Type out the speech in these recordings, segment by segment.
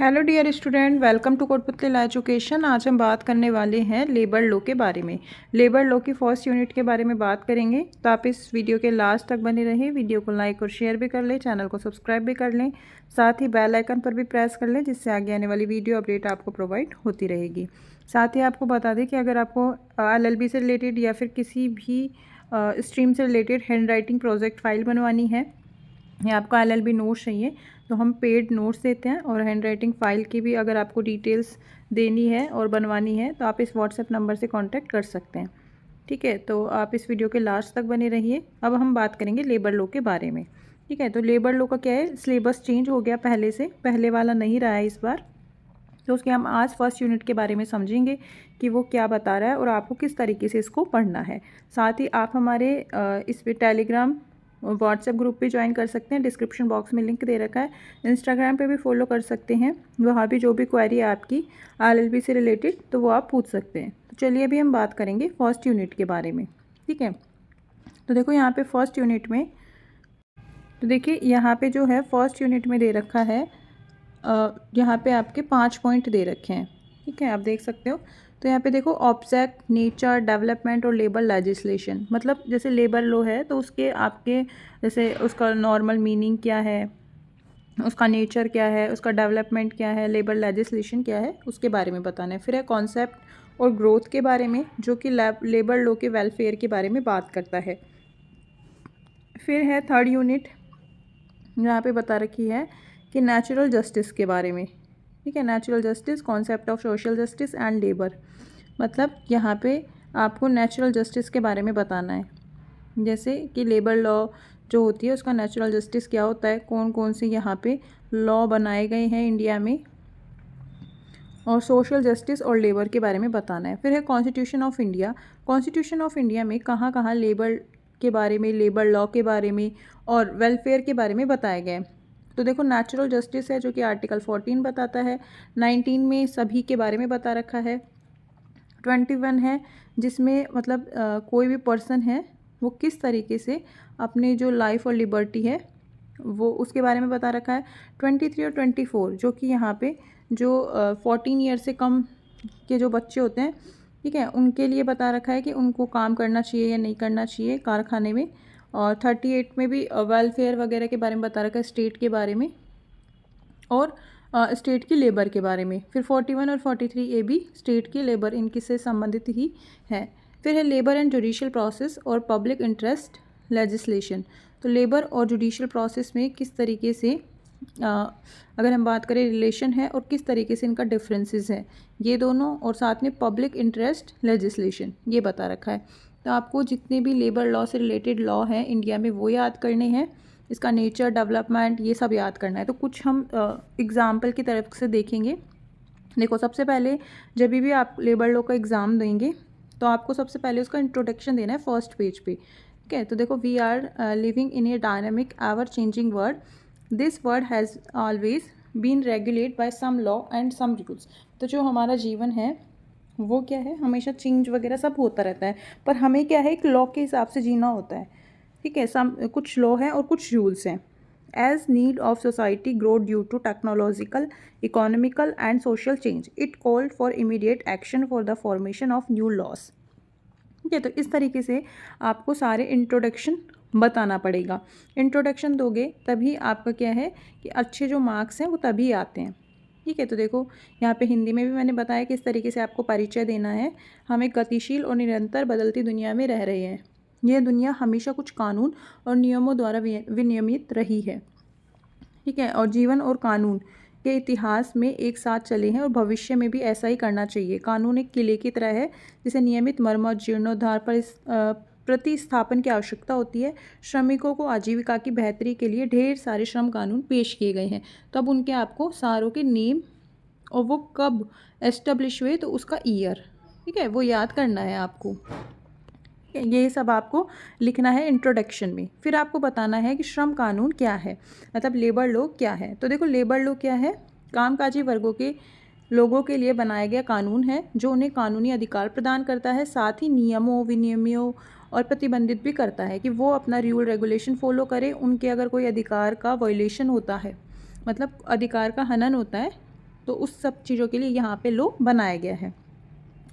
Hello dear student, welcome to Kotputli law education. आज हम बात करने वाले हैं लेबर लॉ के बारे में। लेबर लॉ की फर्स्ट यूनिट के बारे में बात करेंगे, तो आप इस वीडियो के लास्ट तक बने रहें। वीडियो को लाइक और शेयर भी कर लें, चैनल को सब्सक्राइब भी कर लें, साथ ही बेल आइकन पर भी प्रेस कर लें, जिससे आगे आने वाली वीडियो अपडेट आपको प्रोवाइड होती रहेगी। साथ ही आपको बता दें कि अगर आपको LLB से रिलेटेड या फिर किसी भी स्ट्रीम से related hand writing project file बनवानी है या आपको LLB नोट्स चाहिए, तो हम पेड नोट्स देते हैं। और हैंड राइटिंग फ़ाइल की भी अगर आपको डिटेल्स देनी है और बनवानी है, तो आप इस व्हाट्सएप नंबर से कांटेक्ट कर सकते हैं। ठीक है, तो आप इस वीडियो के लास्ट तक बने रहिए। अब हम बात करेंगे लेबर लॉ के बारे में। ठीक है, तो लेबर लॉ का क्या है, सिलेबस चेंज हो गया पहले से, पहले वाला नहीं रहा है इस बार। तो उसके हम आज फर्स्ट यूनिट के बारे में समझेंगे कि वो क्या बता रहा है और आपको किस तरीके से इसको पढ़ना है। साथ ही आप हमारे इस पे टेलीग्राम व्हाट्सएप ग्रुप पे ज्वाइन कर सकते हैं, डिस्क्रिप्शन बॉक्स में लिंक दे रखा है। इंस्टाग्राम पे भी फॉलो कर सकते हैं, वहाँ भी जो भी क्वेरी है आपकी LLB से रिलेटेड, तो वो आप पूछ सकते हैं। तो चलिए अभी हम बात करेंगे फर्स्ट यूनिट के बारे में। ठीक है, तो देखो यहाँ पे फर्स्ट यूनिट में, तो देखिए यहाँ पे जो है फर्स्ट यूनिट में दे रखा है, यहाँ पे आपके 5 पॉइंट दे रखे हैं। ठीक है, आप देख सकते हो। तो यहाँ पे देखो, ऑब्जेक्ट, नेचर, डेवलपमेंट और लेबर लेजिस्लेशन। मतलब जैसे लेबर लॉ है तो उसके आपके जैसे उसका नॉर्मल मीनिंग क्या है, उसका नेचर क्या है, उसका डेवलपमेंट क्या है, लेबर लेजिस्लेशन क्या है, उसके बारे में बताना है। फिर है कॉन्सेप्ट और ग्रोथ के बारे में, जो कि लेबर लॉ के वेलफेयर के बारे में बात करता है। फिर है थर्ड यूनिट, यहाँ पे बता रखी है कि नेचुरल जस्टिस के बारे में। ठीक है, natural justice, concept of social justice and labour. मतलब यहाँ पे आपको नेचुरल जस्टिस के बारे में बताना है, जैसे कि लेबर लॉ जो होती है उसका नेचुरल जस्टिस क्या होता है, कौन कौन से यहाँ पे लॉ बनाए गए हैं इंडिया में, और सोशल जस्टिस और लेबर के बारे में बताना है। फिर है constitution of India. Constitution of India में कहाँ कहाँ लेबर के बारे में, लेबर लॉ के बारे में और वेलफेयर के बारे में बताया गया है। तो देखो, नेचुरल जस्टिस है जो कि आर्टिकल 14 बताता है, 19 में सभी के बारे में बता रखा है, 21 है जिसमें मतलब कोई भी पर्सन है वो किस तरीके से अपने जो लाइफ और लिबर्टी है वो उसके बारे में बता रखा है। 23 और 24 जो कि यहाँ पे जो 14 ईयर से कम के जो बच्चे होते हैं, ठीक है, उनके लिए बता रखा है कि उनको काम करना चाहिए या नहीं करना चाहिए कारखाने में। और 38 में भी वेलफेयर वगैरह के बारे में बता रखा है, स्टेट के बारे में और स्टेट की लेबर के बारे में। फिर 41 और 43 ये भी स्टेट की लेबर, इनकी से संबंधित ही है। फिर है लेबर एंड जुडिशियल प्रोसेस और पब्लिक इंटरेस्ट लेजिस्लेशन। तो लेबर और जुडिशियल प्रोसेस में किस तरीके से अगर हम बात करें रिलेशन है और किस तरीके से इनका डिफरेंसेस है, ये दोनों, और साथ में पब्लिक इंटरेस्ट लेजिस्लेशन ये बता रखा है। तो आपको जितने भी लेबर लॉ से रिलेटेड लॉ हैं इंडिया में वो याद करने हैं, इसका नेचर, डेवलपमेंट, ये सब याद करना है। तो कुछ हम एग्ज़ाम्पल की तरफ से देखेंगे। देखो, सबसे पहले जब भी आप लेबर लॉ का एग्ज़ाम देंगे तो आपको सबसे पहले उसका इंट्रोडक्शन देना है फर्स्ट पेज पे। ठीक है, तो देखो, we are living in a dynamic ever changing world, this world has always been regulate by some law and some rules. तो जो हमारा जीवन है वो क्या है, हमेशा चेंज वगैरह सब होता रहता है, पर हमें क्या है, एक लॉ के हिसाब से जीना होता है। ठीक है, कुछ लॉ हैं और कुछ रूल्स हैं। As need of society grow due to technological, economical and social change, it called for immediate action for the formation of new laws. ठीक है, तो इस तरीके से आपको सारे इंट्रोडक्शन बताना पड़ेगा। इंट्रोडक्शन दोगे तभी आपका क्या है कि अच्छे जो मार्क्स हैं वो तभी आते हैं। ठीक है, तो देखो यहाँ पे हिंदी में भी मैंने बताया किस तरीके से आपको परिचय देना है। हम एक गतिशील और निरंतर बदलती दुनिया में रह रहे हैं। यह दुनिया हमेशा कुछ कानून और नियमों द्वारा विनियमित रही है। ठीक है, और जीवन और कानून के इतिहास में एक साथ चले हैं और भविष्य में भी ऐसा ही करना चाहिए। कानून एक किले की तरह है जिसे नियमित मरम्मत, जीर्णोद्धार पर प्रतिस्थापन की आवश्यकता होती है। श्रमिकों को आजीविका की बेहतरी के लिए ढेर सारे श्रम कानून पेश किए गए हैं। तो अब उनके आपको सारों के नेम और वो कब एस्टेब्लिश हुए, तो उसका ईयर, ठीक है, वो याद करना है आपको। ये सब आपको लिखना है इंट्रोडक्शन में। फिर आपको बताना है कि श्रम कानून क्या है, मतलब लेबर लॉ क्या है। तो देखो, लेबर लॉ क्या है, कामकाजी वर्गों के लोगों के लिए बनाया गया कानून है जो उन्हें कानूनी अधिकार प्रदान करता है, साथ ही नियमों, विनियमों और प्रतिबंधित भी करता है कि वो अपना रूल रेगुलेशन फॉलो करें। उनके अगर कोई अधिकार का वायलेशन होता है, मतलब अधिकार का हनन होता है, तो उस सब चीज़ों के लिए यहाँ पे लॉ बनाया गया है।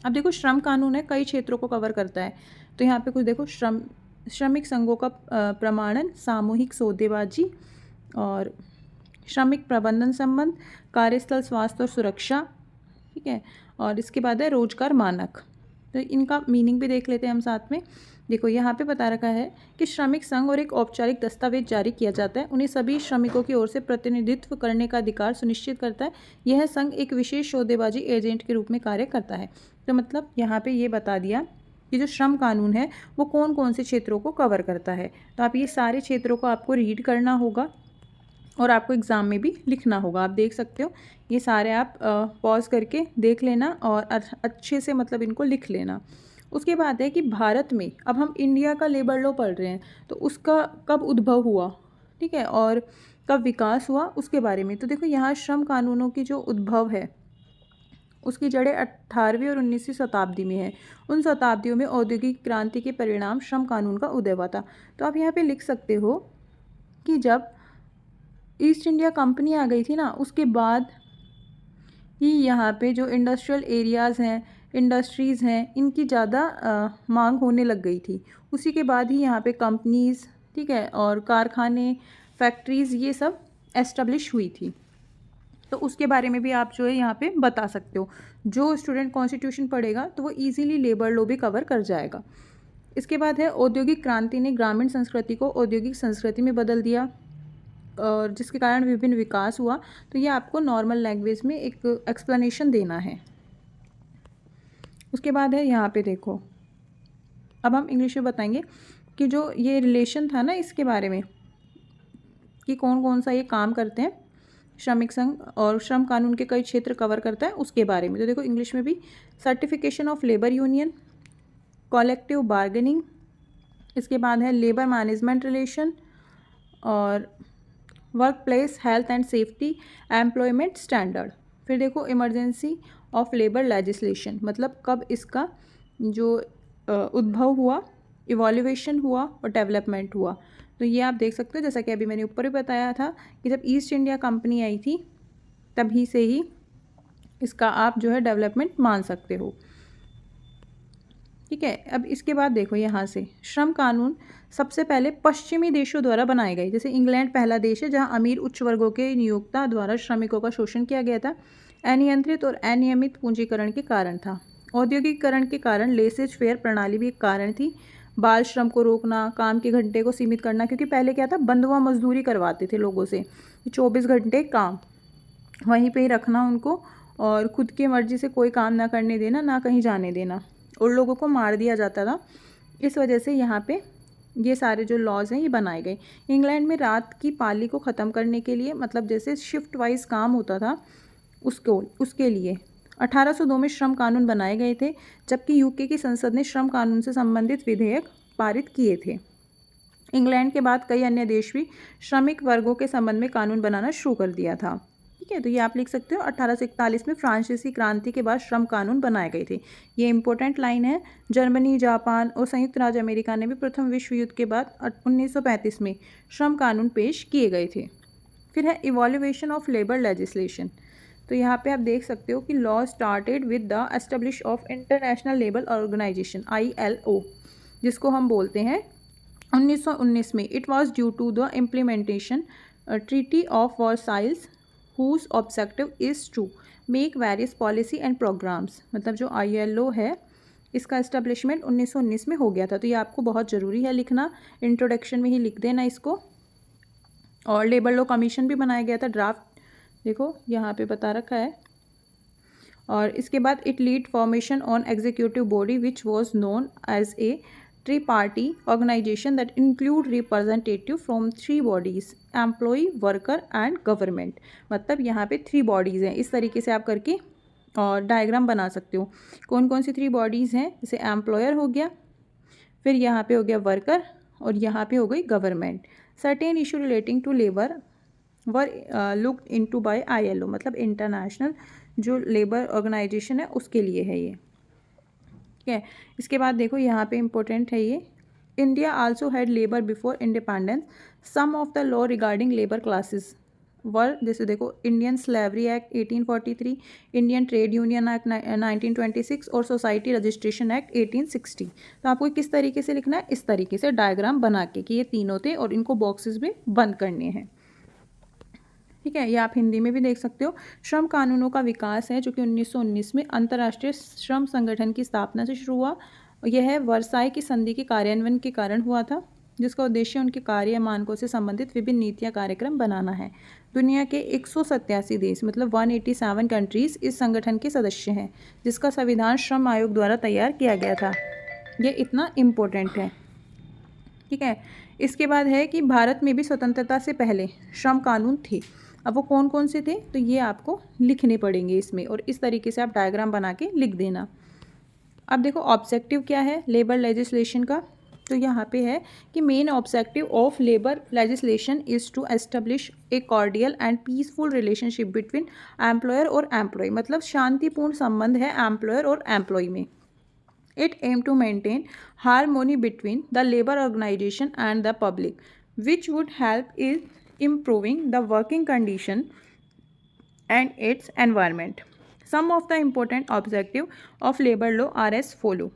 अब देखो श्रम कानून है, कई क्षेत्रों को कवर करता है। तो यहाँ पे कुछ देखो, श्रमिक संघों का प्रमाणन, सामूहिक सौदेबाजी और श्रमिक प्रबंधन संबंध, कार्यस्थल स्वास्थ्य और सुरक्षा, ठीक है। और इसके बाद है रोजगार मानक। तो इनका मीनिंग भी देख लेते हैं हम साथ में। देखो यहाँ पे बता रखा है कि श्रमिक संघ और एक औपचारिक दस्तावेज जारी किया जाता है, उन्हें सभी श्रमिकों की ओर से प्रतिनिधित्व करने का अधिकार सुनिश्चित करता है। यह संघ एक विशेष सौदेबाजी एजेंट के रूप में कार्य करता है। तो मतलब यहाँ पे ये बता दिया कि जो श्रम कानून है वो कौन कौन से क्षेत्रों को कवर करता है। तो आप ये सारे क्षेत्रों को आपको रीड करना होगा और आपको एग्ज़ाम में भी लिखना होगा। आप देख सकते हो, ये सारे आप पॉज करके देख लेना और अच्छे से मतलब इनको लिख लेना। उसके बाद है कि भारत में, अब हम इंडिया का लेबर लॉ पढ़ रहे हैं, तो उसका कब उद्भव हुआ, ठीक है, और कब विकास हुआ उसके बारे में। तो देखो यहाँ श्रम कानूनों की जो उद्भव है उसकी जड़ें 18वीं और 19वीं शताब्दी में है। उन शताब्दियों में औद्योगिक क्रांति के परिणाम श्रम कानून का उदय हुआ था। तो आप यहाँ पे लिख सकते हो कि जब ईस्ट इंडिया कंपनी आ गई थी ना, उसके बाद ही यहाँ पे जो इंडस्ट्रियल एरियाज़ हैं, इंडस्ट्रीज़ हैं, इनकी ज़्यादा मांग होने लग गई थी। उसी के बाद ही यहाँ पे कंपनीज़, ठीक है, और कारखाने, फैक्ट्रीज़, ये सब एस्टेब्लिश हुई थी। तो उसके बारे में भी आप जो है यहाँ पे बता सकते हो। जो स्टूडेंट कॉन्स्टिट्यूशन पढ़ेगा तो वो इजीली लेबर लॉ भी कवर कर जाएगा। इसके बाद है औद्योगिक क्रांति ने ग्रामीण संस्कृति को औद्योगिक संस्कृति में बदल दिया और जिसके कारण विभिन्न विकास हुआ। तो ये आपको नॉर्मल लैंग्वेज में एक एक्सप्लेनेशन देना है। उसके बाद है यहाँ पे देखो, अब हम इंग्लिश में बताएंगे कि जो ये रिलेशन था ना इसके बारे में कि कौन कौन सा ये काम करते हैं श्रमिक संघ और श्रम कानून के कई क्षेत्र कवर करता है उसके बारे में। तो देखो इंग्लिश में भी, certification of labour union, collective bargaining, इसके बाद है लेबर मैनेजमेंट रिलेशन और work place health and safety, employment standard. फिर देखो इमरजेंसी ऑफ लेबर लेजिस्लेशन, मतलब कब इसका जो उद्भव हुआ, इवॉल्यूएशन हुआ और डेवलपमेंट हुआ। तो ये आप देख सकते हो, जैसा कि अभी मैंने ऊपर भी बताया था कि जब ईस्ट इंडिया कंपनी आई थी तभी से ही इसका आप जो है डेवलपमेंट मान सकते हो, ठीक है। अब इसके बाद देखो यहाँ से, श्रम कानून सबसे पहले पश्चिमी देशों द्वारा बनाए गए। जैसे इंग्लैंड पहला देश है जहाँ अमीर उच्च वर्गों के नियोक्ता द्वारा श्रमिकों का शोषण किया गया था। अनियंत्रित और अनियमित पूंजीकरण के कारण था। औद्योगिकरण के कारण लेसेज फेयर प्रणाली भी एक कारण थी। बाल श्रम को रोकना, काम के घंटे को सीमित करना, क्योंकि पहले क्या था, बंधुआ मजदूरी करवाते थे लोगों से, 24 घंटे काम वहीं पे ही रखना उनको और खुद की मर्जी से कोई काम ना करने देना, ना कहीं जाने देना, और लोगों को मार दिया जाता था। इस वजह से यहाँ पे ये सारे जो लॉज हैं ये बनाए गए। इंग्लैंड में रात की पाली को ख़त्म करने के लिए, मतलब जैसे शिफ्ट वाइज काम होता था उसके लिए 1802 में श्रम कानून बनाए गए थे, जबकि यूके की संसद ने श्रम कानून से संबंधित विधेयक पारित किए थे। इंग्लैंड के बाद कई अन्य देश भी श्रमिक वर्गों के संबंध में कानून बनाना शुरू कर दिया था, ठीक है। तो ये आप लिख सकते हो, 1841 में फ्रांसीसी क्रांति के बाद श्रम कानून बनाए गए थे। ये इंपॉर्टेंट लाइन है। जर्मनी, जापान और संयुक्त राज्य अमेरिका ने भी प्रथम विश्व युद्ध के बाद 1935 में श्रम कानून पेश किए गए थे। फिर है इवॉल्यूएशन ऑफ लेबर लेजिस्लेशन। तो यहाँ पे आप देख सकते हो कि law started with the establish of international labour organisation ILO, जिसको हम बोलते हैं 1919 में। It was due to the implementation treaty of Versailles whose objective is to make various policy and programs। मतलब जो ILO है इसका इस्टेब्लिशमेंट 1919 में हो गया था। तो ये आपको बहुत ज़रूरी है लिखना, इंट्रोडक्शन में ही लिख देना इसको। और लेबर लॉ कमीशन भी बनाया गया था, ड्राफ्ट देखो यहाँ पे बता रखा है। और इसके बाद it lead formation on executive body which was known as a triparty organization that include representative from 3 bodies, employee, worker and government। मतलब यहाँ पे 3 बॉडीज़ हैं। इस तरीके से आप करके और डायग्राम बना सकते हो। कौन कौन सी 3 बॉडीज़ हैं, जैसे एम्प्लॉयर हो गया, फिर यहाँ पे हो गया वर्कर और यहाँ पे हो गई government. Certain issue relating to labour were looked into by ILO, मतलब इंटरनेशनल जो लेबर ऑर्गेनाइजेशन है उसके लिए है ये, ठीक है। इसके बाद देखो यहाँ पे इम्पोर्टेंट है ये, India also had labour before independence, some of the law regarding labour classes were, जैसे देखो Indian slavery act 1843, Indian trade union act 1926 और सोसाइटी रजिस्ट्रेशन एक्ट 1860। तो आपको किस तरीके से लिखना है, इस तरीके से डायग्राम बना के कि ये तीनों थे और इनको बॉक्सेस में बंद करने हैं। ठीक है, ये आप हिंदी में भी देख सकते हो। श्रम कानूनों का विकास है जो कि 1919 में अंतर्राष्ट्रीय श्रम संगठन की स्थापना से शुरू हुआ। यह वर्साई की संधि के कार्यान्वयन के कारण हुआ था, जिसका उद्देश्य उनके कार्य मानकों से संबंधित विभिन्न नीतियां कार्यक्रम बनाना है। दुनिया के 187 देश मतलब 187 कंट्रीज इस संगठन के सदस्य हैं, जिसका संविधान श्रम आयोग द्वारा तैयार किया गया था। ये इतना इम्पोर्टेंट है। ठीक है, इसके बाद है कि भारत में भी स्वतंत्रता से पहले श्रम कानून थे। अब वो कौन कौन से थे, तो ये आपको लिखने पड़ेंगे इसमें, और इस तरीके से आप डायग्राम बना के लिख देना। अब देखो ऑब्जेक्टिव क्या है लेबर लेजिस्लेशन का, तो यहाँ पे है कि main objective of labour legislation is to establish a cordial and peaceful relationship between employer और एम्प्लॉय, मतलब शांतिपूर्ण संबंध है एम्प्लॉयर और एम्प्लॉय में। It aimed to maintain harmony between the labor organization and the public, which would help in improving the working condition and its environment. Some of the important objectives of labor law are as follow.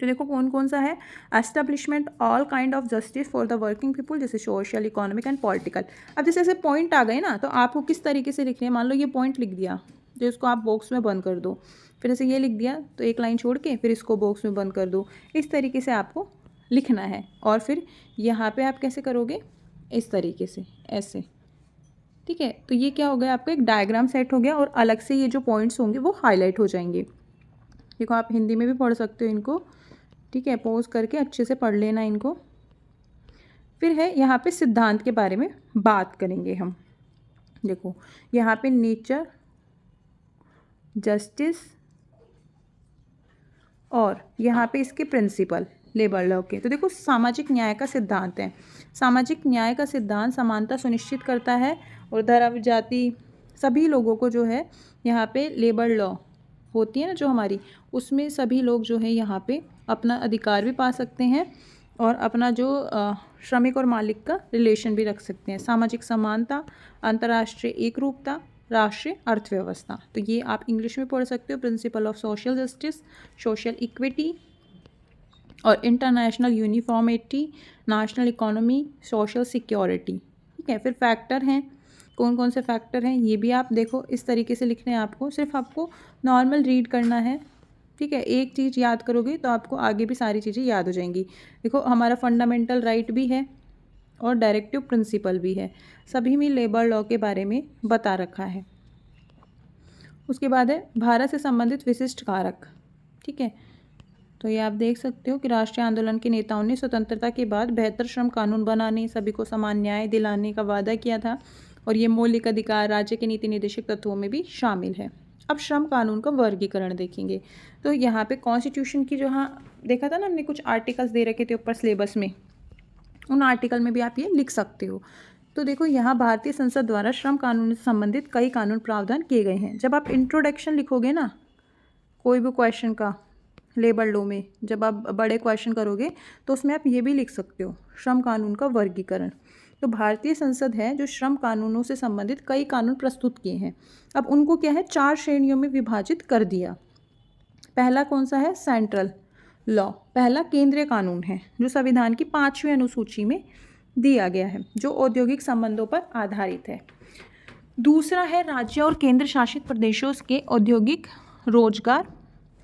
तो देखो कौन कौन सा है, establishment all kind of justice for the working people, जैसे social, economic and political. अब जैसे ऐसे पॉइंट आ गए ना, तो आपको किस तरीके से लिखने हैं, मान लो ये पॉइंट लिख दिया, तो इसको आप बॉक्स में बंद कर दो, फिर ऐसे ये लिख दिया तो एक लाइन छोड़ के फिर इसको बॉक्स में बंद कर दो। इस तरीके से आपको लिखना है, और फिर यहाँ पे आप कैसे करोगे, इस तरीके से ऐसे। ठीक है, तो ये क्या हो गया, आपका एक डायग्राम सेट हो गया, और अलग से ये जो पॉइंट्स होंगे वो हाईलाइट हो जाएंगे। देखो आप हिंदी में भी पढ़ सकते हो इनको। ठीक है, पॉज करके अच्छे से पढ़ लेना इनको। फिर है यहाँ पे सिद्धांत के बारे में बात करेंगे हम। देखो यहाँ पे नेचर, जस्टिस, और यहाँ पे इसके प्रिंसिपल लेबर लॉ के। तो देखो सामाजिक न्याय का सिद्धांत है। सामाजिक न्याय का सिद्धांत समानता सुनिश्चित करता है, और धर्म, जाति, सभी लोगों को जो है यहाँ पे लेबर लॉ होती है ना जो हमारी, उसमें सभी लोग जो है यहाँ पे अपना अधिकार भी पा सकते हैं, और अपना जो श्रमिक और मालिक का रिलेशन भी रख सकते हैं। सामाजिक समानता, अंतर्राष्ट्रीय एकरूपता, राष्ट्रीय अर्थव्यवस्था, तो ये आप इंग्लिश में पढ़ सकते हो। Principle of social justice, social equity और international uniformity, national economy, social security. ठीक है, फिर फैक्टर हैं, कौन कौन से फैक्टर हैं ये भी आप देखो, इस तरीके से लिखने हैं आपको, सिर्फ आपको नॉर्मल रीड करना है। ठीक है, एक चीज़ याद करोगे तो आपको आगे भी सारी चीज़ें याद हो जाएंगी। देखो हमारा फंडामेंटल राइट भी है और डायरेक्टिव प्रिंसिपल भी है, सभी में लेबर लॉ के बारे में बता रखा है। उसके बाद है भारत से संबंधित विशिष्ट कारक। ठीक है, तो ये आप देख सकते हो कि राष्ट्रीय आंदोलन के नेताओं ने स्वतंत्रता के बाद बेहतर श्रम कानून बनाने, सभी को समान न्याय दिलाने का वादा किया था, और ये मौलिक अधिकार राज्य के नीति निर्देशक तत्वों में भी शामिल है। अब श्रम कानून का वर्गीकरण देखेंगे, तो यहाँ पे कॉन्स्टिट्यूशन की जो हाँ देखा था ना हमने, कुछ आर्टिकल्स दे रखे थे ऊपर सिलेबस में, उन आर्टिकल में भी आप ये लिख सकते हो। तो देखो यहाँ भारतीय संसद द्वारा श्रम कानून से संबंधित कई कानून प्रावधान किए गए हैं। जब आप इंट्रोडक्शन लिखोगे ना कोई भी क्वेश्चन का लेबर लॉ में, जब आप बड़े क्वेश्चन करोगे तो उसमें आप ये भी लिख सकते हो, श्रम कानून का वर्गीकरण। तो भारतीय संसद है जो श्रम कानूनों से संबंधित कई कानून प्रस्तुत किए हैं। अब उनको क्या है, 4 श्रेणियों में विभाजित कर दिया। पहला कौन सा है, सेंट्रल लॉ, पहला केंद्रीय कानून है जो संविधान की 5वीं अनुसूची में दिया गया है, जो औद्योगिक संबंधों पर आधारित है। दूसरा है राज्य और केंद्र शासित प्रदेशों के औद्योगिक रोजगार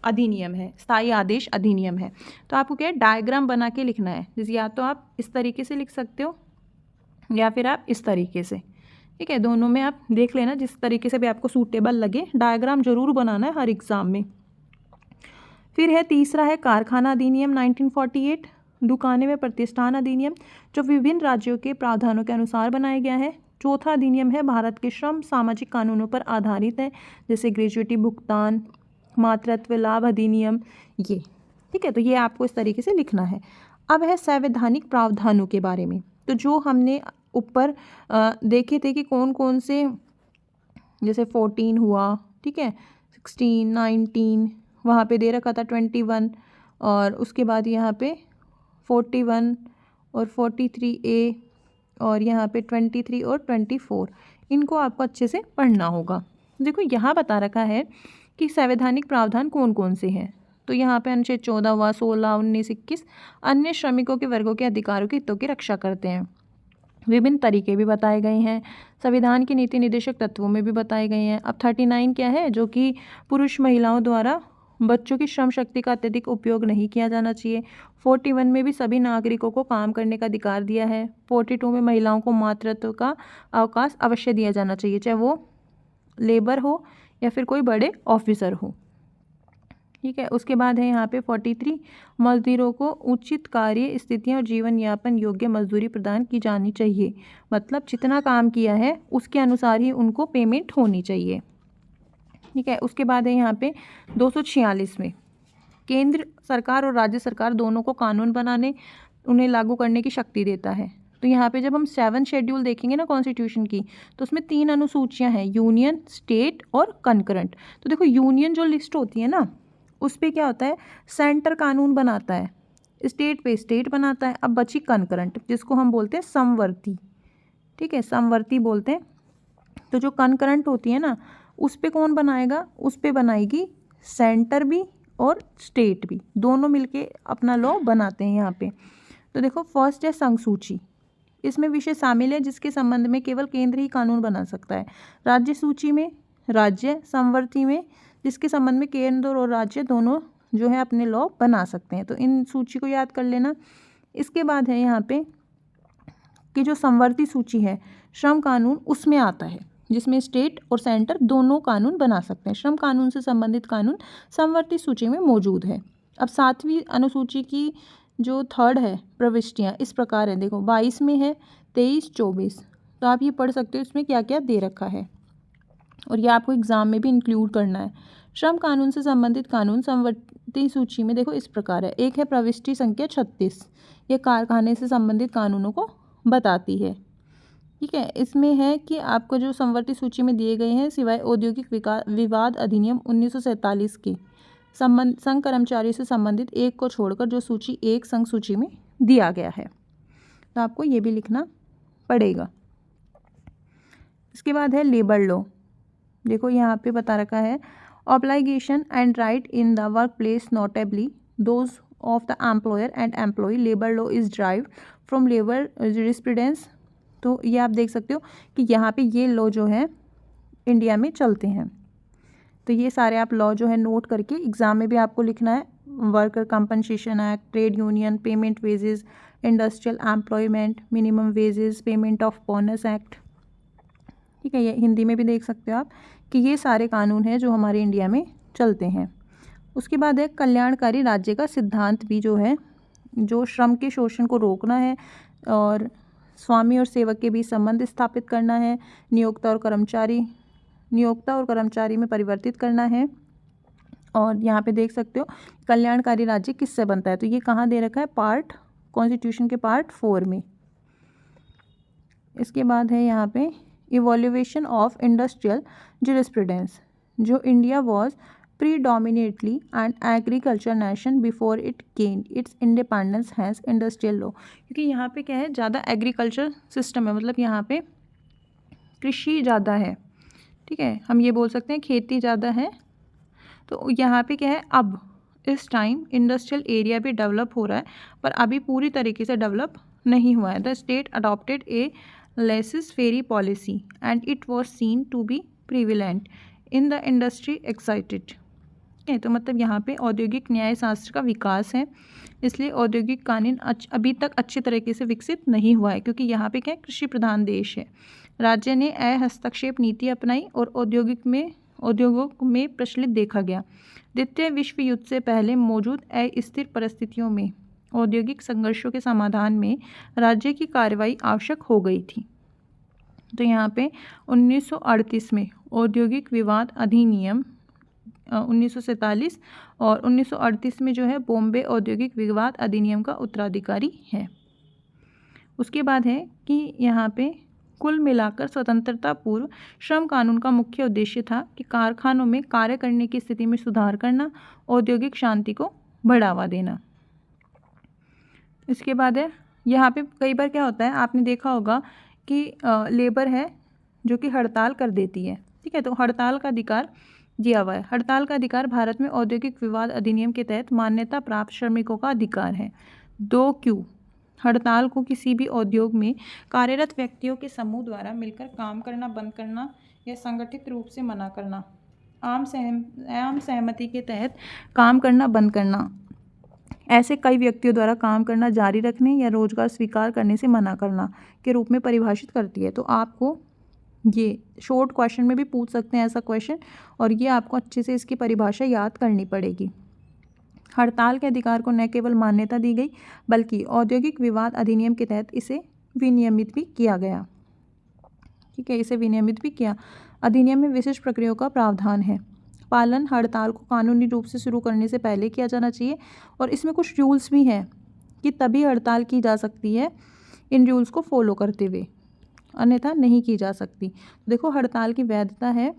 अधिनियम है, स्थायी आदेश अधिनियम है। तो आपको क्या है, डायग्राम बना के लिखना है, जैसे या तो आप इस तरीके से लिख सकते हो या फिर आप इस तरीके से। ठीक है, दोनों में आप देख लेना जिस तरीके से भी आपको सूटेबल लगे, डायग्राम जरूर बनाना है हर एग्ज़ाम में। फिर है तीसरा है कारखाना अधिनियम 1948, दुकानें व प्रतिष्ठान अधिनियम जो विभिन्न राज्यों के प्रावधानों के अनुसार बनाया गया है। चौथा अधिनियम है भारत के श्रम सामाजिक कानूनों पर आधारित है, जैसे ग्रेजुएटी भुगतान, मातृत्व लाभ अधिनियम ये। ठीक है, तो ये आपको इस तरीके से लिखना है। अब है संवैधानिक प्रावधानों के बारे में, तो जो हमने ऊपर देखे थे कि कौन कौन से, जैसे 14 हुआ, ठीक है, 16, 19, वहाँ पे दे रखा था 21, और उसके बाद यहाँ पे 41 और 43A, और यहाँ पे 23 और 24, इनको आपको अच्छे से पढ़ना होगा। देखो यहाँ बता रखा है कि संवैधानिक प्रावधान कौन कौन से हैं। तो यहाँ पे अनुच्छेद 14 हुआ, 16, 19, 21 अन्य श्रमिकों के वर्गों के अधिकारों के हितों की रक्षा करते हैं। विभिन्न तरीके भी बताए गए हैं, संविधान के नीति निर्देशक तत्वों में भी बताए गए हैं। अब 39 क्या है, जो कि पुरुष महिलाओं द्वारा बच्चों की श्रम शक्ति का अत्यधिक उपयोग नहीं किया जाना चाहिए। 41 में भी सभी नागरिकों को काम करने का अधिकार दिया है। 42 में महिलाओं को मातृत्व का अवकाश अवश्य दिया जाना चाहिए, चाहे वो लेबर हो या फिर कोई बड़े ऑफिसर हो। ठीक है, उसके बाद है यहाँ पे 43, मजदूरों को उचित कार्य स्थितियाँ और जीवन यापन योग्य मजदूरी प्रदान की जानी चाहिए। मतलब जितना काम किया है उसके अनुसार ही उनको पेमेंट होनी चाहिए। ठीक है, उसके बाद है यहाँ पे 246 में केंद्र सरकार और राज्य सरकार दोनों को कानून बनाने, उन्हें लागू करने की शक्ति देता है। तो यहाँ पे जब हम 7 शेड्यूल देखेंगे ना कॉन्स्टिट्यूशन की, तो उसमें 3 अनुसूचियाँ हैं, यूनियन, स्टेट और कंकरेंट। तो देखो यूनियन जो लिस्ट होती है ना, उस पर क्या होता है, सेंटर कानून बनाता है, स्टेट पे स्टेट बनाता है। अब बची कंकरेंट, जिसको हम बोलते हैं समवर्ती। ठीक है, समवर्ती बोलते हैं। तो जो कंकरेंट होती है ना, उस पे कौन बनाएगा, उस पे बनाएगी सेंटर भी और स्टेट भी, दोनों मिलके अपना लॉ बनाते हैं यहाँ पे। तो देखो फर्स्ट है संघ सूची, इसमें विषय शामिल है जिसके संबंध में केवल केंद्र ही कानून बना सकता है। राज्य सूची में राज्य, समवर्ती में जिसके संबंध में केंद्र और राज्य दोनों जो है अपने लॉ बना सकते हैं। तो इन सूची को याद कर लेना। इसके बाद है यहाँ पे कि जो समवर्ती सूची है, श्रम कानून उसमें आता है, जिसमें स्टेट और सेंटर दोनों कानून बना सकते हैं। श्रम कानून से संबंधित कानून समवर्ती सूची में मौजूद है। अब 7वीं अनुसूची की जो थर्ड है प्रविष्टियाँ इस प्रकार है, देखो 22 में है, 23, 24। तो आप ये पढ़ सकते हो इसमें क्या क्या दे रखा है, और ये आपको एग्जाम में भी इंक्लूड करना है। श्रम कानून से संबंधित कानून समवर्ती सूची में देखो इस प्रकार है। एक है प्रविष्टि संख्या 36, ये कारखाने से संबंधित कानूनों को बताती है। ठीक है, इसमें है कि आपको जो समवर्ती सूची में दिए गए हैं, सिवाय औद्योगिक विवाद अधिनियम 1947 के संघ कर्मचारियों से संबंधित एक को छोड़कर जो सूची एक संघ सूची में दिया गया है। तो आपको ये भी लिखना पड़ेगा। इसके बाद है लेबर लॉ। देखो यहाँ पे बता रखा है, obligation and right in the work place notably those of the employer and employ, labour law is drive from labour jurisprudence. तो ये आप देख सकते हो कि यहाँ पे ये लॉ जो है इंडिया में चलते हैं। तो ये सारे आप लॉ जो है नोट करके एग्ज़ाम में भी आपको लिखना है। Worker compensation act, trade union, payment wages, industrial employment, minimum wages, payment of bonus act. ठीक है, ये हिंदी में भी देख सकते हो आप कि ये सारे कानून हैं जो हमारे इंडिया में चलते हैं। उसके बाद है कल्याणकारी राज्य का सिद्धांत भी जो है, जो श्रम के शोषण को रोकना है और स्वामी और सेवक के बीच संबंध स्थापित करना है, नियोक्ता और कर्मचारी में परिवर्तित करना है। और यहाँ पे देख सकते हो कल्याणकारी राज्य किससे बनता है, तो ये कहाँ दे रखा है, पार्ट कॉन्स्टिट्यूशन के पार्ट 4 में। इसके बाद है यहाँ पे इवोल्यूशन ऑफ इंडस्ट्रियल जूरिस्प्रूडेंस, जो India was predominantly an agriculture nation before it gained its independence, hence industrial law। क्योंकि यहाँ पे क्या है, ज़्यादा एग्रीकल्चर सिस्टम है, मतलब यहाँ पे कृषि ज़्यादा है। ठीक है, हम ये बोल सकते हैं खेती ज़्यादा है। तो यहाँ पे क्या है, अब इस टाइम इंडस्ट्रियल एरिया भी डेवलप हो रहा है, पर अभी पूरी तरीके से डेवलप नहीं हुआ है। The state adopted a laissez faire policy and it was seen to be prevalent in the industry excited. तो मतलब यहाँ पे औद्योगिक न्याय शास्त्र का विकास है, इसलिए औद्योगिक कानून अभी तक अच्छे तरीके से विकसित नहीं हुआ है, क्योंकि यहाँ पे क्या है, कृषि प्रधान देश है। राज्य ने हस्तक्षेप नीति अपनाई और उद्योगों में प्रचलित देखा गया। द्वितीय विश्व युद्ध से पहले मौजूद अस्थिर परिस्थितियों में औद्योगिक संघर्षों के समाधान में राज्य की कार्रवाई आवश्यक हो गई थी। तो यहाँ पे 1938 में औद्योगिक विवाद अधिनियम 1947 और 1938 में जो है बॉम्बे औद्योगिक विवाद अधिनियम का उत्तराधिकारी है। उसके बाद है कि यहाँ पे कुल मिलाकर स्वतंत्रता पूर्व श्रम कानून का मुख्य उद्देश्य था कि कारखानों में कार्य करने की स्थिति में सुधार करना, औद्योगिक शांति को बढ़ावा देना। इसके बाद है यहाँ पे कई बार क्या होता है, आपने देखा होगा कि लेबर है जो कि हड़ताल कर देती है, ठीक है। तो हड़ताल का अधिकार दिया हुआ है। हड़ताल का अधिकार भारत में औद्योगिक विवाद अधिनियम के तहत मान्यता प्राप्त श्रमिकों का अधिकार है। 2Q, हड़ताल को किसी भी उद्योग में कार्यरत व्यक्तियों के समूह द्वारा मिलकर काम करना बंद करना या संगठित रूप से मना करना, आम सहमति के तहत काम करना बंद करना, ऐसे कई व्यक्तियों द्वारा काम करना जारी रखने या रोजगार स्वीकार करने से मना करना के रूप में परिभाषित करती है। तो आपको ये शॉर्ट क्वेश्चन में भी पूछ सकते हैं ऐसा क्वेश्चन, और ये आपको अच्छे से इसकी परिभाषा याद करनी पड़ेगी। हड़ताल के अधिकार को न केवल मान्यता दी गई बल्कि औद्योगिक विवाद अधिनियम के तहत इसे विनियमित भी किया गया, ठीक है। इसे विनियमित भी किया। अधिनियम में विशिष्ट प्रक्रियाओं का प्रावधान है। पालन हड़ताल को कानूनी रूप से शुरू करने से पहले किया जाना चाहिए, और इसमें कुछ रूल्स भी हैं कि तभी हड़ताल की जा सकती है इन रूल्स को फॉलो करते हुए, अन्यथा नहीं की जा सकती। देखो, हड़ताल की वैधता है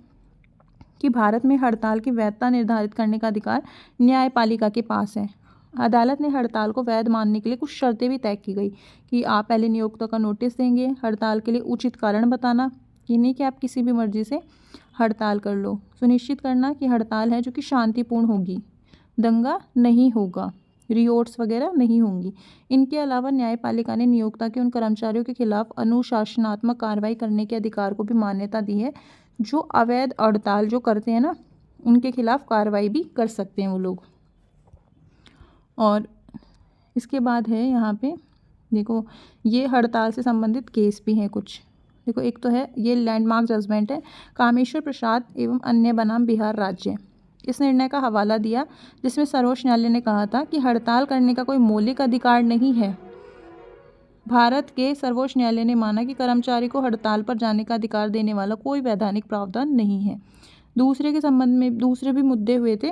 कि भारत में हड़ताल की वैधता निर्धारित करने का अधिकार न्यायपालिका के पास है। अदालत ने हड़ताल को वैध मानने के लिए कुछ शर्तें भी तय की गई कि आप पहले नियोक्ता का नोटिस देंगे, हड़ताल के लिए उचित कारण बताना, ये नहीं कि आप किसी भी मर्जी से हड़ताल कर लो, सुनिश्चित करना कि हड़ताल है जो कि शांतिपूर्ण होगी, दंगा नहीं होगा, रियोट्स वगैरह नहीं होंगी। इनके अलावा न्यायपालिका ने नियोक्ता के उन कर्मचारियों के खिलाफ अनुशासनात्मक कार्रवाई करने के अधिकार को भी मान्यता दी है जो अवैध हड़ताल जो करते हैं ना, उनके खिलाफ कार्रवाई भी कर सकते हैं वो लोग। और इसके बाद है यहाँ पे देखो, ये हड़ताल से संबंधित केस भी हैं कुछ। देखो, एक तो है ये लैंडमार्क जजमेंट है, कामेश्वर प्रसाद एवं अन्य बनाम बिहार राज्य। इस निर्णय का हवाला दिया जिसमें सर्वोच्च न्यायालय ने कहा था कि हड़ताल करने का कोई मौलिक अधिकार नहीं है। भारत के सर्वोच्च न्यायालय ने माना कि कर्मचारी को हड़ताल पर जाने का अधिकार देने वाला कोई वैधानिक प्रावधान नहीं है। दूसरे के संबंध में दूसरे भी मुद्दे हुए थे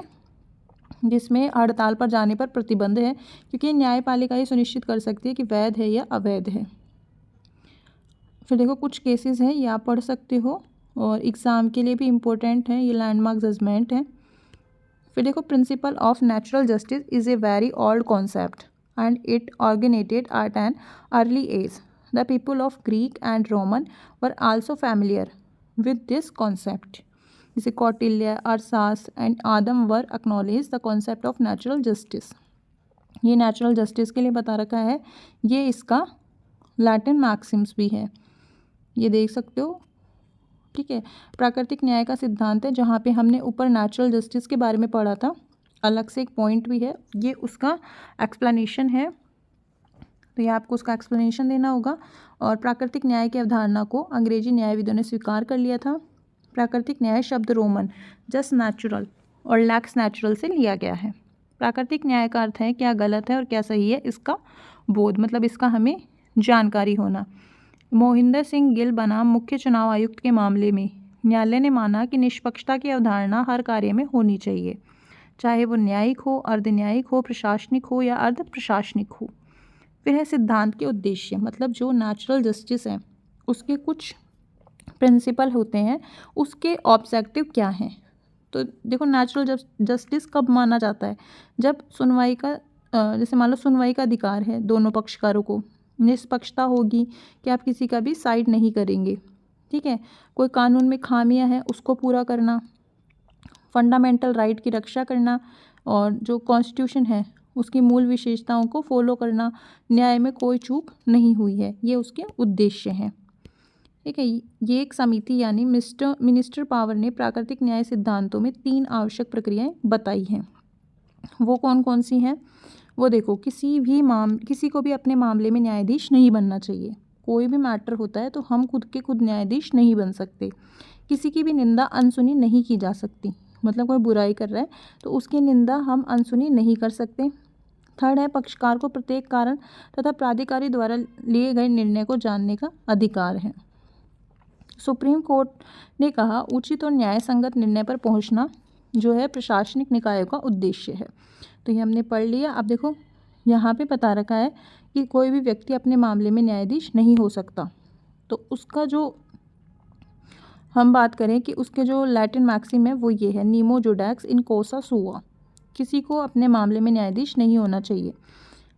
जिसमें हड़ताल पर जाने पर प्रतिबंध है, क्योंकि न्यायपालिका ये सुनिश्चित कर सकती है कि वैध है या अवैध है। फिर देखो, कुछ केसेस हैं, ये आप पढ़ सकते हो और एग्ज़ाम के लिए भी इम्पोर्टेंट है, ये लैंडमार्क जजमेंट है। फिर देखो, principle of natural justice is a very old concept and it originated at an early age. The people of Greek and Roman were also familiar with this concept. जैसे कौटिल्य, अरसास and Adam were acknowledged the concept of natural justice. ये natural justice के लिए बता रखा है, ये इसका लैटिन मैक्सिम्स भी है, ये देख सकते हो, ठीक है। प्राकृतिक न्याय का सिद्धांत है, जहाँ पे हमने ऊपर नेचुरल जस्टिस के बारे में पढ़ा था, अलग से एक पॉइंट भी है, ये उसका एक्सप्लेनेशन है, तो ये आपको उसका एक्सप्लेनेशन देना होगा। और प्राकृतिक न्याय की अवधारणा को अंग्रेजी न्यायविदों ने स्वीकार कर लिया था। प्राकृतिक न्याय शब्द रोमन जस्ट नेचुरल और लैक्स नेचुरल से लिया गया है। प्राकृतिक न्याय का अर्थ है क्या गलत है और क्या सही है, इसका बोध, मतलब इसका हमें जानकारी होना। मोहिंदर सिंह गिल बनाम मुख्य चुनाव आयुक्त के मामले में न्यायालय ने माना कि निष्पक्षता की अवधारणा हर कार्य में होनी चाहिए, चाहे वो न्यायिक हो, अर्ध न्यायिक हो, प्रशासनिक हो या अर्ध प्रशासनिक हो। फिर है सिद्धांत के उद्देश्य, मतलब जो नेचुरल जस्टिस है उसके कुछ प्रिंसिपल होते हैं, उसके ऑब्जेक्टिव क्या हैं। तो देखो, नेचुरल जस्टिस कब माना जाता है, जब सुनवाई का जैसे मान लो सुनवाई का अधिकार है दोनों पक्षकारों को, निष्पक्षता होगी कि आप किसी का भी साइड नहीं करेंगे, ठीक है। कोई कानून में खामियां हैं उसको पूरा करना, फंडामेंटल राइट की रक्षा करना, और जो कॉन्स्टिट्यूशन है उसकी मूल विशेषताओं को फॉलो करना, न्याय में कोई चूक नहीं हुई है, ये उसके उद्देश्य हैं, ठीक है। ये एक समिति यानी मिनिस्टर पावर ने प्राकृतिक न्याय सिद्धांतों में 3 आवश्यक प्रक्रियाएं बताई हैं। वो कौन कौन सी हैं, वो देखो, किसी को भी अपने मामले में न्यायाधीश नहीं बनना चाहिए। कोई भी मैटर होता है तो हम खुद न्यायाधीश नहीं बन सकते। किसी की भी निंदा अनसुनी नहीं की जा सकती, मतलब कोई बुराई कर रहा है तो उसकी निंदा हम अनसुनी नहीं कर सकते। थर्ड है, पक्षकार को प्रत्येक कारण तथा प्राधिकारी द्वारा लिए गए निर्णय को जानने का अधिकार है। सुप्रीम कोर्ट ने कहा उचित और न्याय संगत निर्णय पर पहुंचना जो है प्रशासनिक निकायों का उद्देश्य है। तो ये हमने पढ़ लिया। अब देखो, यहाँ पे बता रखा है कि कोई भी व्यक्ति अपने मामले में न्यायाधीश नहीं हो सकता, तो उसका जो हम बात करें कि उसके जो लैटिन मैक्सिम है वो ये है, नीमो जोडैक्स इन कोसा सुआ, किसी को अपने मामले में न्यायाधीश नहीं होना चाहिए।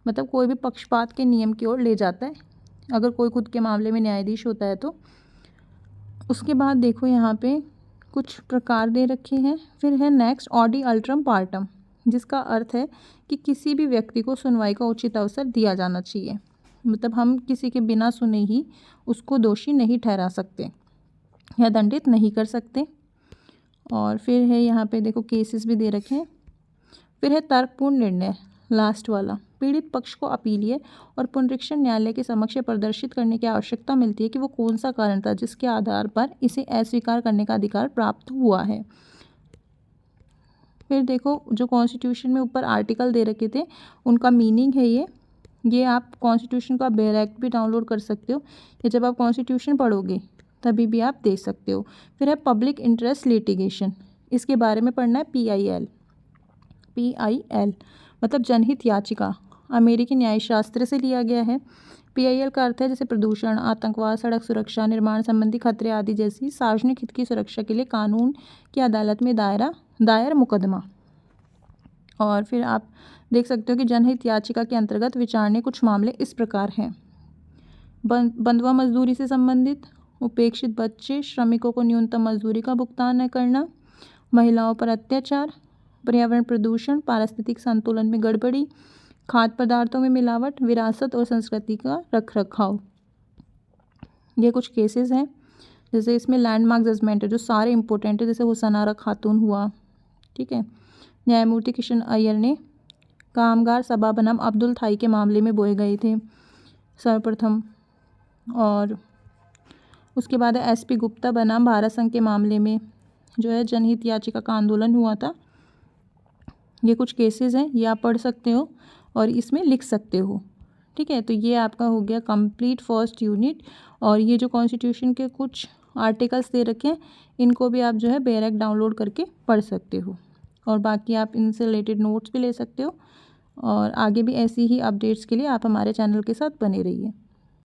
मतलब कोई भी पक्षपात के नियम की ओर ले जाता है अगर कोई खुद के मामले में न्यायाधीश होता है तो। उसके बाद देखो यहाँ पे कुछ प्रकार दे रखे हैं। फिर है नेक्स्ट ऑडी अल्ट्रम पार्टम, जिसका अर्थ है कि किसी भी व्यक्ति को सुनवाई का उचित अवसर दिया जाना चाहिए। मतलब हम किसी के बिना सुने ही उसको दोषी नहीं ठहरा सकते या दंडित नहीं कर सकते। और फिर है यहाँ पे देखो केसेस भी दे रखे हैं। फिर है तर्कपूर्ण निर्णय, लास्ट वाला। पीड़ित पक्ष को अपीलीय और पुनरीक्षण न्यायालय के समक्ष प्रदर्शित करने की आवश्यकता मिलती है कि वो कौन सा कारण था जिसके आधार पर इसे अस्वीकार करने का अधिकार प्राप्त हुआ है। फिर देखो जो कॉन्स्टिट्यूशन में ऊपर आर्टिकल दे रखे थे उनका मीनिंग है ये आप कॉन्स्टिट्यूशन का डायरेक्ट भी डाउनलोड कर सकते हो या जब आप कॉन्स्टिट्यूशन पढ़ोगे तभी भी आप देख सकते हो। फिर है पब्लिक इंटरेस्ट लिटिगेशन, इसके बारे में पढ़ना है। PIL मतलब जनहित याचिका, अमेरिकी न्यायशास्त्र से लिया गया है। PIL का अर्थ है जैसे प्रदूषण, आतंकवाद, सड़क सुरक्षा, निर्माण संबंधी खतरे आदि जैसी सार्वजनिक हित की सुरक्षा के लिए कानून की अदालत में दायर मुकदमा। और फिर आप देख सकते हो कि जनहित याचिका के अंतर्गत विचारणीय कुछ मामले इस प्रकार हैं। बंधुआ मजदूरी से संबंधित, उपेक्षित बच्चे, श्रमिकों को न्यूनतम मजदूरी का भुगतान न करना, महिलाओं पर अत्याचार, पर्यावरण प्रदूषण, पारिस्थितिक संतुलन में गड़बड़ी, खाद्य पदार्थों में मिलावट, विरासत और संस्कृति का रखरखाव। ये कुछ केसेस हैं। जैसे इसमें लैंडमार्क जजमेंट है जो सारे इंपॉर्टेंट है, जैसे हुसैनारा खातून हुआ, ठीक है। न्यायमूर्ति किशन अय्यर ने कामगार सभा बनाम अब्दुल थाई के मामले में बोए गए थे सर्वप्रथम। और उसके बाद SP गुप्ता बनाम भारत संघ के मामले में जो है जनहित याचिका का आंदोलन हुआ था। ये कुछ केसेस हैं, ये आप पढ़ सकते हो और इसमें लिख सकते हो, ठीक है। तो ये आपका हो गया कंप्लीट फर्स्ट यूनिट। और ये जो कॉन्स्टिट्यूशन के कुछ आर्टिकल्स दे रखे हैं इनको भी आप जो है डायरेक्ट डाउनलोड करके पढ़ सकते हो और बाकी आप इनसे रिलेटेड नोट्स भी ले सकते हो। और आगे भी ऐसी ही अपडेट्स के लिए आप हमारे चैनल के साथ बने रहिए।